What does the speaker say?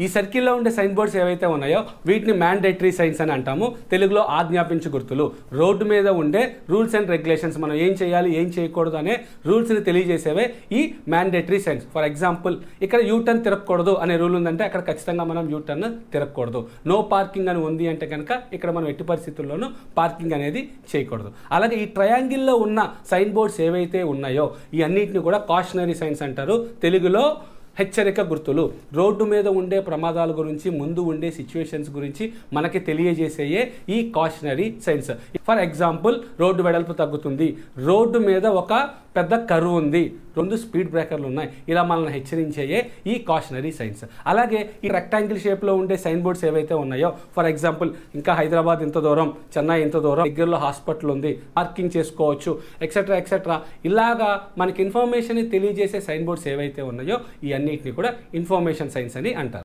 ఈ సర్కిల్లో ఉండే సైన్ బోర్డ్స్ ఏవైతే ఉన్నాయో వీటిని మ్యాండేటరీ సైన్స్ అని అంటాము. తెలుగులో ఆజ్ఞాపించు గుర్తులు. రోడ్డు మీద ఉండే రూల్స్ అండ్ రెగ్యులేషన్స్, మనం ఏం చేయాలి ఏం చేయకూడదు అనే రూల్స్ని తెలియజేసేవే ఈ మ్యాండేటరీ సైన్స్. ఫర్ ఎగ్జాంపుల్ ఇక్కడ యూటర్న్ తిరగకూడదు అనే రూల్ ఉందంటే అక్కడ ఖచ్చితంగా మనం యూటర్న్ తిరగకూడదు. నో పార్కింగ్ అని ఉంది అంటే కనుక ఇక్కడ మనం ఎట్టి పరిస్థితుల్లోనూ పార్కింగ్ అనేది చేయకూడదు. అలాగే ఈ ట్రయాంగిల్లో ఉన్న సైన్ బోర్డ్స్ ఏవైతే ఉన్నాయో ఈ అన్నిటిని కూడా కాషనరీ సైన్స్ అంటారు. తెలుగులో హెచ్చరిక గుర్తులు. రోడ్డు మీద ఉండే ప్రమాదాల గురించి, ముందు ఉండే సిచ్యువేషన్స్ గురించి మనకి తెలియజేసేయే ఈ cautionary science. For example road వెడల్పు తగ్గుతుంది, రోడ్డు మీద ఒక పెద్ద కర్వ్ ఉంది, 2 స్పీడ్ బ్రేకర్లు ఉన్నాయి, ఇలా మనల్ని హెచ్చరించేయే ఈ కాషనరీ సైన్స్. అలాగే ఈ రెక్టాంగిల్ షేప్లో ఉండే సైన్ బోర్డ్స్ ఏవైతే ఉన్నాయో, ఫర్ ఎగ్జాంపుల్ ఇంకా హైదరాబాద్ ఇంత దూరం, చెన్నై ఇంత దూరం, దగ్గరలో హాస్పిటల్ ఉంది, పార్కింగ్ చేసుకోవచ్చు, ఎక్సెట్రా ఎక్సెట్రా, ఇలాగా మనకి ఇన్ఫర్మేషన్ తెలియజేసే సైన్ బోర్డ్స్ ఏవైతే ఉన్నాయో ఈ అన్నిటిని కూడా ఇన్ఫర్మేషన్ సైన్స్ అని అంటారు.